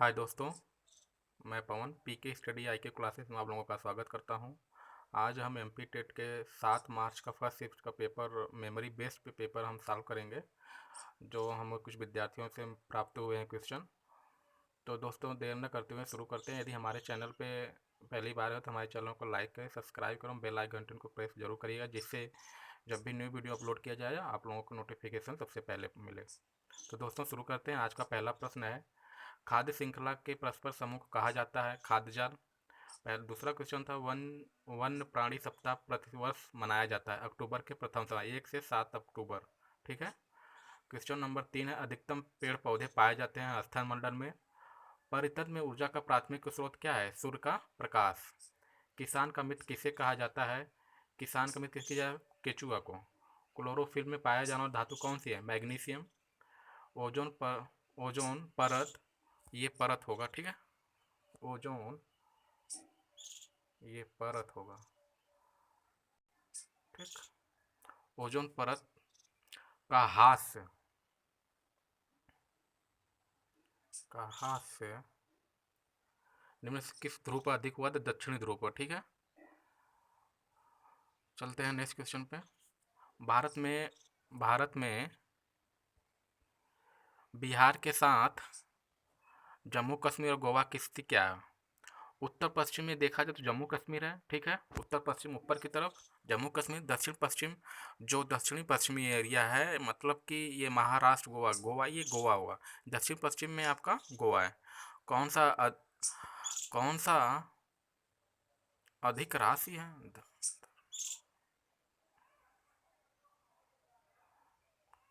हाय दोस्तों, मैं पवन पीके स्टडी आई के क्लासेस में आप लोगों का स्वागत करता हूं। आज हम एमपी टेट के 7 मार्च का फर्स्ट शिफ्ट का पेपर मेमोरी बेस्ड पे पेपर हम सॉल्व करेंगे, जो हम कुछ विद्यार्थियों से प्राप्त हुए हैं क्वेश्चन। तो दोस्तों, देर न करते हुए शुरू करते हैं। यदि हमारे चैनल पे पहली बार है तो हमारे चैनल को लाइक करें, सब्सक्राइब करें, बेल आइकन घंटन को प्रेस जरूर करिएगा, जिससे जब भी न्यू वीडियो अपलोड किया जाए आप लोगों को नोटिफिकेशन सबसे पहले मिले। तो दोस्तों, शुरू करते हैं। आज का पहला प्रश्न है, खाद्य श्रृंखला के परस्पर समूह को कहा जाता है खाद्य जाल। पहला दूसरा क्वेश्चन था, वन वन प्राणी सप्ताह प्रतिवर्ष मनाया जाता है अक्टूबर के प्रथम सप्ताह 1 से 7 अक्टूबर। ठीक है। क्वेश्चन नंबर 3 है, अधिकतम पेड़ पौधे पाए जाते हैं स्थल मंडल में। परितल में ऊर्जा का प्राथमिक स्रोत क्या है? सूर्य का प्रकाश। किसान का मित्र किसे कहा जाता है? किसान का मित्र किसकी जाए? केचुआ को। क्लोरोफिल में पाया जाने वाला धातु कौन सी है? मैग्नीशियम। ओजोन परत, ये परत होगा। ठीक है, ओजोन ये परत होगा। ठीक। ओजोन परत का हास्य निम्न से किस ध्रुव पर अधिक हुआ? तो दक्षिणी ध्रुव पर। ठीक है, चलते हैं नेक्स्ट क्वेश्चन पे। भारत में बिहार के साथ जम्मू कश्मीर और गोवा की स्थिति क्या है? उत्तर पश्चिम में देखा जाए तो जम्मू कश्मीर है। ठीक है, उत्तर पश्चिम ऊपर की तरफ जम्मू कश्मीर। दक्षिण पश्चिम, जो दक्षिणी पश्चिमी एरिया है, मतलब कि ये महाराष्ट्र, गोवा, ये गोवा होगा। दक्षिण पश्चिम में आपका गोवा है। कौन सा कौन सा अधिक राशि है?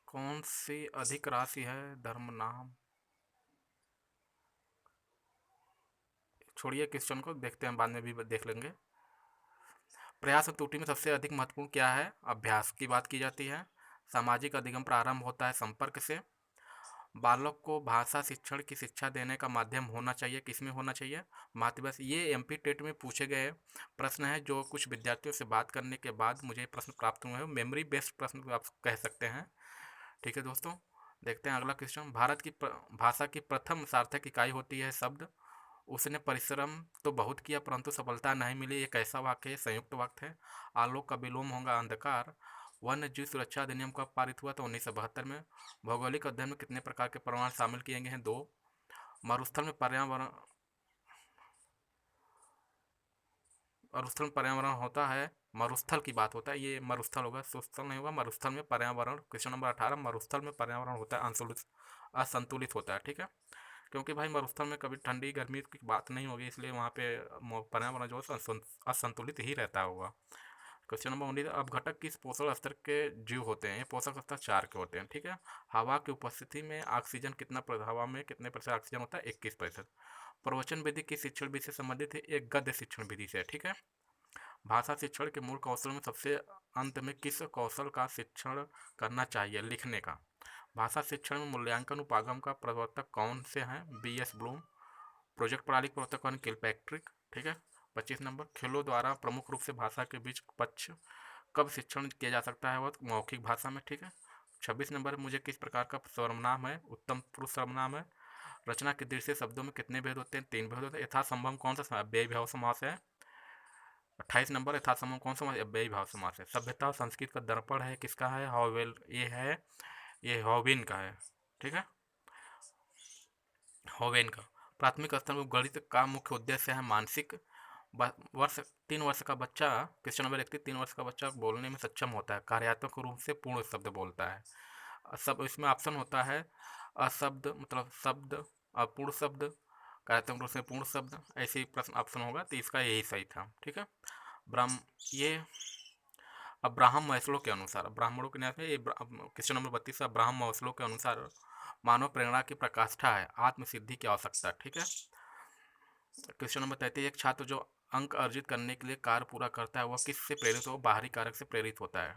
कौन सी अधिक राशि है? धर्म नाम, छोड़िए क्वेश्चन को, देखते हैं बाद में भी देख लेंगे। प्रयास और त्रुटि में सबसे अधिक महत्वपूर्ण क्या है? अभ्यास की बात की जाती है। सामाजिक अधिगम प्रारंभ होता है संपर्क से। बालक को भाषा शिक्षण की शिक्षा देने का माध्यम होना चाहिए, किसमें होना चाहिए? मातृभाषा। ये एमपी टेट में पूछे गए प्रश्न है, जो कुछ विद्यार्थियों से बात करने के बाद मुझे प्रश्न प्राप्त हुए हैं। मेमोरी बेस्ड प्रश्न आप कह सकते हैं। ठीक है दोस्तों, देखते हैं अगला क्वेश्चन। भारत की भाषा की प्रथम सार्थक इकाई होती है शब्द। उसने परिश्रम तो बहुत किया परंतु सफलता नहीं मिली, एक ऐसा वाक्य है? संयुक्त वाक्य है। आलोक का विलोम होगा अंधकार। वन्य जीव सुरक्षा अधिनियम कब पारित हुआ? तो 1972 में। भौगोलिक अध्ययन में कितने प्रकार के परमाणु शामिल किए गए हैं? 2। मरुस्थल में पर्यावरण होता है, मरुस्थल की बात होता है, ये मरुस्थल होगा, सुस्थल नहीं होगा। मरुस्थल में पर्यावरण। क्वेश्चन नंबर 18, मरुस्थल में पर्यावरण होता है असंतुलित होता है। ठीक है, क्योंकि भाई मरुस्थल में कभी ठंडी गर्मी की बात नहीं होगी, इसलिए वहाँ पे पर्यावरण जो है असंतुलित ही रहता होगा। क्वेश्चन नंबर 19, अपघटक किस पोषण स्तर के जीव होते हैं? ये पोषक स्तर 4 के होते हैं। ठीक है, हवा की उपस्थिति में ऑक्सीजन हवा में कितने प्रतिशत ऑक्सीजन होता है? 21%। प्रवचन विधि किस शिक्षण विधि से संबंधित है? एक गद्य शिक्षण विधि से। ठीक है, भाषा शिक्षण के मूल कौशल में सबसे अंत में किस कौशल का शिक्षण करना चाहिए? लिखने का। भाषा शिक्षण में मूल्यांकन उपागम का प्रवर्तक कौन से हैं? BS Bloom. प्रोजेक्ट प्रणाली के प्रवर्तक कौन? किलपैट्रिक। ठीक है, 25 नंबर, खेलों द्वारा प्रमुख रूप से भाषा के बीच पक्ष कब शिक्षण किया जा सकता है? वह मौखिक भाषा में। ठीक है, 26 नंबर, मुझे किस प्रकार का सर्वनाम है? उत्तम पुरुष सर्वनाम है। रचना की दृष्टि से शब्दों में कितने भेद होते हैं? 3 भेद होते हैं। यथासंभव कौन सा अव्ययी भाव समास है? 28 नंबर, यथासंभव कौन सा अव्ययी भाव समास है? सभ्यता और संस्कृत का दर्पण है, किसका है? हॉवेल, ये हॉविन का है। ठीक है, हॉवेन का। प्राथमिक स्तर में गणित का मुख्य उद्देश्य है मानसिक वर्ष 3 वर्ष का बच्चा, क्वेश्चन नंबर 31, 3 वर्ष का बच्चा बोलने में सक्षम होता है, कार्यात्मक रूप से पूर्ण शब्द बोलता है। सब इसमें ऑप्शन होता है, अशब्द मतलब शब्द, अपूर्ण शब्द, कार्यात्मक रूप से पूर्ण शब्द, ऐसे ही प्रश्न ऑप्शन होगा, तो इसका यही सही था। ठीक है, ब्राह्म ये अब्राहम मैस्लो के अनुसार, ब्राह्मणों के न्याय ये क्वेश्चन नंबर 32, अब्राहम मैस्लो के अनुसार मानव प्रेरणा की प्रकाष्ठा है आत्म सिद्धि की आवश्यकता। ठीक है, क्वेश्चन नंबर 33, एक छात्र जो अंक अर्जित करने के लिए कार्य पूरा करता है वह किससे प्रेरित हो? बाहरी कारक से प्रेरित होता है।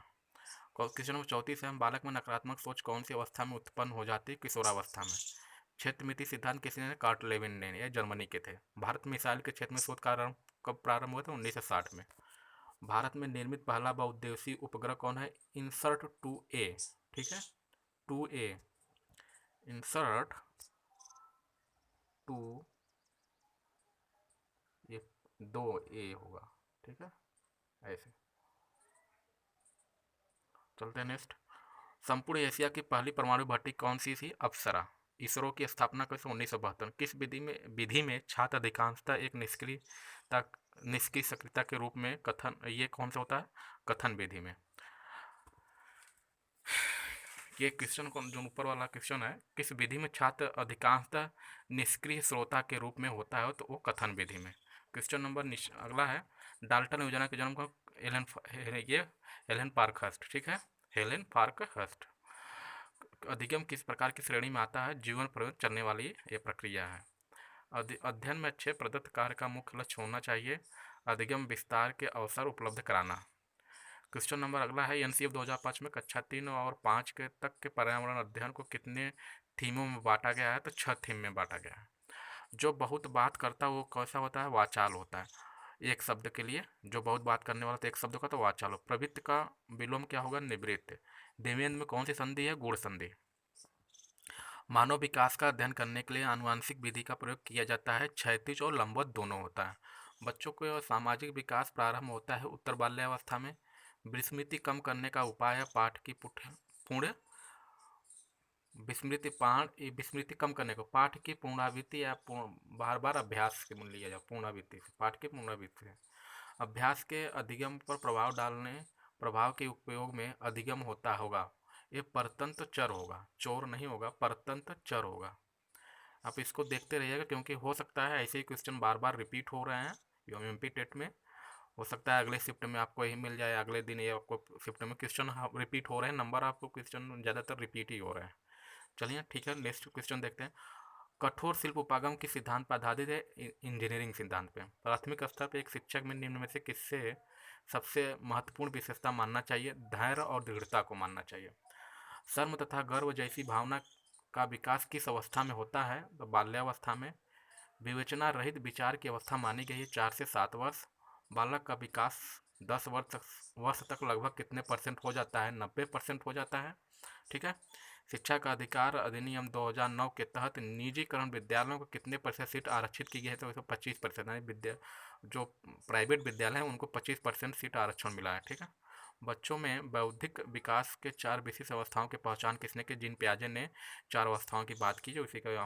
क्वेश्चन नंबर 34 है, बालक में नकारात्मक सोच कौन सी अवस्था में उत्पन्न हो जाती है? किशोरावस्था में। क्षेत्र मिति सिद्धांत किसने ने? कार्ट लेविन ने, ये जर्मनी के थे। भारत में मिसाइल के क्षेत्र में शोध कार्य कब प्रारंभ हुआ था? 1960 में। भारत में निर्मित पहला बहुउद्देशीय उपग्रह कौन है? Insert 2A। ठीक है, 2A इंसर्ट 2, ये 2a होगा, ठीक है, ऐसे। चलते हैं नेक्स्ट। संपूर्ण एशिया की पहली परमाणु भट्टी कौन सी थी? अप्सरा। इसरो की स्थापना कब? 1972। किस विधि में छात्र अधिकांशतः एक निष्क्रिय सक्रियता के रूप में कथन, ये कौन सा होता है? कथन विधि में। ये क्वेश्चन कौन, जो ऊपर वाला क्वेश्चन है, किस विधि में छात्र अधिकांशतः निष्क्रिय श्रोता के रूप में होता है? तो वो कथन विधि में। क्वेश्चन नंबर अगला है, डाल्टन योजना के जन्म को हेलेन पार्कहर्स्ट, ठीक है, हेलेन पार्कहर्स्ट। अधिगम किस प्रकार की श्रेणी में आता है? जीवन पर्यंत चलने वाली ये प्रक्रिया है। अध्ययन में अच्छे प्रदत्त कार्य का मुख्य लक्ष्य होना चाहिए। अधिगम विस्तार के अवसर उपलब्ध कराना। क्वेश्चन नंबर अगला है, एनसीएफ 2005 में कक्षा 3 और 5 के तक के पर्यावरण अध्ययन को कितने थीमों में बांटा गया है? तो 6 थीम में बांटा गया है। जो बहुत बात करता है वो कैसा होता है? वाचाल होता है। एक शब्द के लिए जो बहुत बात करने वाला, तो एक शब्द का तो वाचाल हो। प्रवृत्ति का विलोम क्या होगा? निवृत्त। देवेंद्र में कौन सी संधि है? गुण संधि। मानव विकास का अध्ययन करने के लिए आनुवंशिक विधि का प्रयोग किया जाता है। क्षैतिज और लंबवत दोनों होता है। बच्चों को सामाजिक विकास प्रारंभ होता है उत्तर बाल्यावस्था में। विस्मृति कम करने का उपाय है पाठ की पूर्ण विस्मृति कम करने को पाठ की पुनरावृत्ति या बार बार अभ्यास के मूल्य लिया जाए। पुनरावृत्ति से, पाठ की पुनरावृत्ति से अभ्यास के अधिगम पर प्रभाव के उपयोग में अधिगम होगा। ये परतंत्र चर होगा, चोर नहीं होगा, परतंत्र चर होगा। आप इसको देखते रहिएगा क्योंकि हो सकता है ऐसे ही क्वेश्चन बार बार रिपीट हो रहे हैं यूएमएमपी टेट में। हो सकता है अगले शिफ्ट में आपको यही मिल जाए, अगले दिन ये आपको शिफ्ट में क्वेश्चन रिपीट हो रहे हैं, नंबर आपको क्वेश्चन ज़्यादातर रिपीट ही हो रहे हैं। चलिए ठीक है, नेक्स्ट क्वेश्चन देखते हैं। कठोर शिल्प उपागम किस सिद्धांत पर आधारित है? इंजीनियरिंग सिद्धांत पे। प्राथमिक स्तर पर एक शिक्षक में निम्न में से किससे सबसे महत्वपूर्ण विशेषता मानना चाहिए? धैर्य और दृढ़ता को मानना चाहिए। शर्म तथा गर्व जैसी भावना का विकास किस अवस्था में होता है? तो बाल्यावस्था में। विवेचना रहित विचार की अवस्था मानी गई है 4 से 7 वर्ष। बालक का विकास 10 वर्ष तक लगभग कितने परसेंट हो जाता है? 90% हो जाता है, ठीक है। शिक्षा का अधिकार अधिनियम 2009 के तहत निजीकरण विद्यालयों को कितने प्रतिशत सीट आरक्षित की गई है? तो 25%। जो प्राइवेट विद्यालय हैं उनको 25% सीट आरक्षण मिला है, ठीक है। बच्चों में बौद्धिक विकास के 4 विशिष्ट अवस्थाओं की पहचान किसने की? जीन पियाजे ने 4 अवस्थाओं की बात की, जो इसी का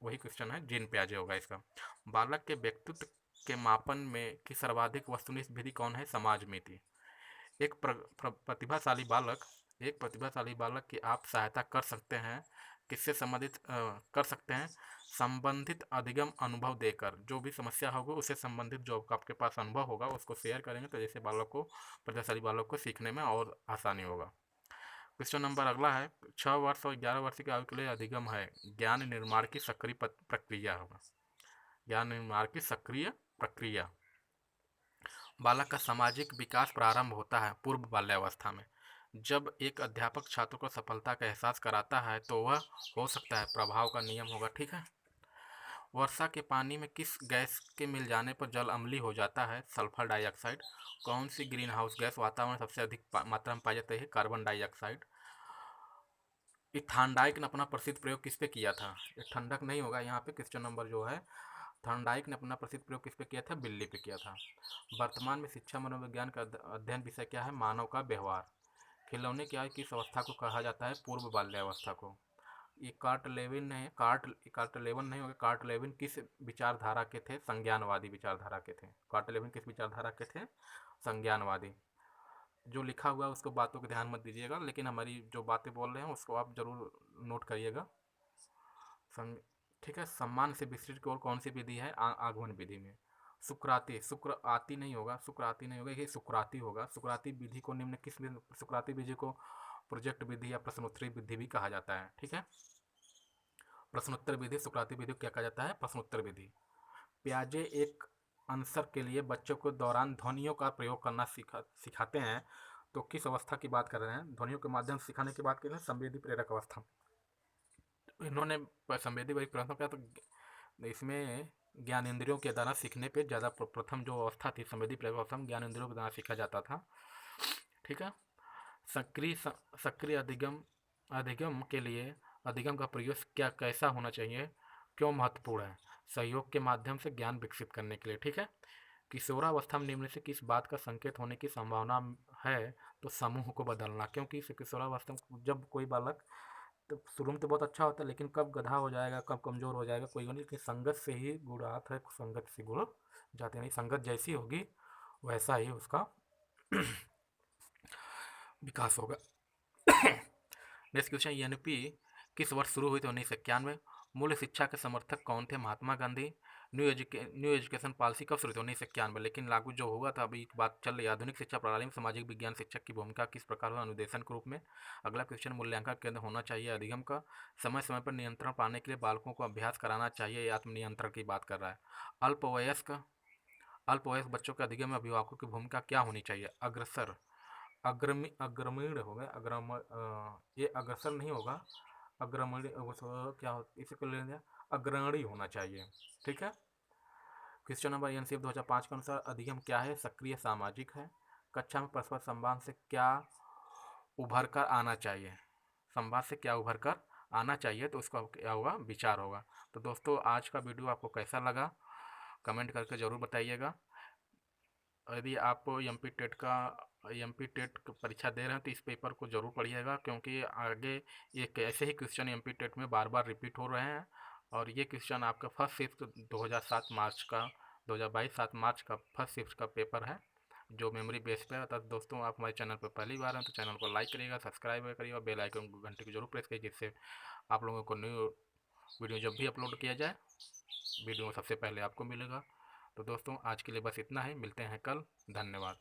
वही क्वेश्चन है, जीन पियाजे होगा इसका। बालक के व्यक्तित्व के मापन में की सर्वाधिक वस्तुनिष्ठ विधि कौन है? समाज नीति। एक प्रतिभाशाली बालक की आप सहायता कर सकते हैं, किससे संबंधित कर सकते हैं? संबंधित अधिगम अनुभव देकर। जो भी समस्या होगी उससे संबंधित जो आपके पास अनुभव होगा उसको शेयर करेंगे, तो जैसे प्रतिभाशाली बालक को सीखने में और आसानी होगा। क्वेश्चन नंबर अगला है, 6 वर्ष और 11 वर्ष की आयु के लिए अधिगम है ज्ञान निर्माण की सक्रिय प्रक्रिया होगा। ज्ञान निर्माण की सक्रिय प्रक्रिया। बालक का सामाजिक विकास प्रारंभ होता है पूर्व बाल्यावस्था में। जब एक अध्यापक छात्र को सफलता का एहसास कराता है तो वह हो सकता है प्रभाव का नियम होगा, ठीक है। वर्षा के पानी में किस गैस के मिल जाने पर जल अम्लीय हो जाता है? Sulphur dioxide. कौन सी ग्रीन हाउस गैस वातावरण में सबसे अधिक मात्रा में पाई जाती है? Carbon dioxide. थार्नडाइक ने अपना प्रसिद्ध प्रयोग किस पे किया था? ये ठंडक नहीं होगा यहाँ पे, क्वेश्चन नंबर जो है, थॉर्नडाइक ने अपना प्रसिद्ध प्रयोग किस पे किया था? बिल्ली पे किया था। वर्तमान में शिक्षा मनोविज्ञान का अध्ययन विषय क्या है? मानव का व्यवहार। खिलौने की आयु किस अवस्था को कहा जाता है? पूर्व बाल्यावस्था को। ये कार्ट लेवन नहीं होगा। कार्ट लेविन किस विचारधारा के थे? संज्ञानवादी विचारधारा के थे। कार्ट लेविन किस विचारधारा के थे? संज्ञानवादी। जो लिखा हुआ है उसको बातों को ध्यान मत दीजिएगा, लेकिन हमारी जो बातें बोल रहे हैं उसको आप जरूर नोट करिएगा। ठीक है। सम्मान से विस्तृत की ओर कौन सी विधि है? आगमन विधि में। शुक्राती नहीं होगा, ये सुकराती होगा। सुकराती विधि को सुकराती विधि को प्रोजेक्ट विधि या प्रश्नोत्तरी विधि भी कहा जाता है, ठीक है। प्रश्नोत्तर विधि, सुकराती विधि को क्या कहा जाता है? प्रश्नोत्तर विधि। पियाजे एक आंसर के लिए बच्चों को दौरान ध्वनियों का प्रयोग करना सिखाते हैं, तो किस अवस्था की बात कर रहे हैं? ध्वनियों के माध्यम से सिखाने की बात कर रहे हैं संवेदी प्रेरक अवस्था। इन्होंने संवेदी प्रश्न किया, तो इसमें ज्ञानेंद्रियों के द्वारा सीखने पे ज़्यादा प्रथम जो अवस्था थी संवेदी प्रेरक अवस्था में ज्ञानेंद्रियों के द्वारा सीखा जाता था, ठीक है। सक्रिय अधिगम के लिए अधिगम का प्रयोग कैसा होना चाहिए? क्यों महत्वपूर्ण है? सहयोग के माध्यम से ज्ञान विकसित करने के लिए, ठीक है। किशोरावस्था में निम्न से किस बात का संकेत होने की संभावना है? तो समूह को बदलना, क्योंकि इस किशोरावस्था में जब कोई बालक, तो शुरू में तो बहुत अच्छा होता है, लेकिन कब गधा हो जाएगा, कब कमज़ोर हो जाएगा कोई नहीं, लेकिन संगत से ही गुण आता है, संगत से गुण जाते नहीं, संगत जैसी होगी वैसा ही उसका विकास होगा। नेक्स्ट क्वेश्चन, एनपी किस वर्ष शुरू हुई थी? 1991। मूल्य शिक्षा के समर्थक कौन थे? Mahatma Gandhi. New education policy कब शुरू हुई थी? 1991 में, लेकिन लागू जो हुआ था, अभी बात चल रही है, आधुनिक शिक्षा प्रणाली में सामाजिक विज्ञान शिक्षक की भूमिका किस प्रकार हुआ? अनुदेशन के रूप में। अगला क्वेश्चन, मूल्यांकन केंद्र होना चाहिए अधिगम का। समय समय पर नियंत्रण पाने के लिए बालकों को अभ्यास कराना चाहिए, ये आत्मनियंत्रण की बात कर रहा है। अल्पवयस्क अल्पवयस्क बच्चों के अधिगम में अभिभावकों की भूमिका क्या होनी चाहिए? अग्रसर, अग्रमीण हो गए, ये अग्रसर नहीं होगा, अग्रमणी क्या हो, इसे कर लेंगे, अग्रणी होना चाहिए, ठीक है। क्वेश्चन नंबर एनसीएफ 2005 के अनुसार अधिगम क्या है? सक्रिय सामाजिक है। कक्षा में परस्पर संवाद से क्या उभर कर आना चाहिए? संवाद से क्या उभर कर आना चाहिए, तो उसका क्या होगा? विचार होगा। तो दोस्तों, आज का वीडियो आपको कैसा लगा कमेंट करके ज़रूर बताइएगा। यदि आप एम पी टेट परीक्षा दे रहे हैं तो इस पेपर को ज़रूर पढ़िएगा, क्योंकि आगे ये ऐसे ही क्वेश्चन एम पी टेट में बार बार रिपीट हो रहे हैं। और ये क्वेश्चन आपका फर्स्ट शिफ्ट 2007 मार्च का 2022 7 मार्च का फर्स्ट शिफ्ट का पेपर है, जो मेमोरी बेस पे है। तो दोस्तों, आप हमारे चैनल पर पहली बार हैं तो चैनल को लाइक करिएगा, सब्सक्राइब करिएगा, बेल आइकन घंटे को जरूर प्रेस करिए, जिससे आप लोगों को न्यू वीडियो जब भी अपलोड किया जाए, वीडियो सबसे पहले आपको मिलेगा। तो दोस्तों, आज के लिए बस इतना ही, मिलते हैं कल। धन्यवाद।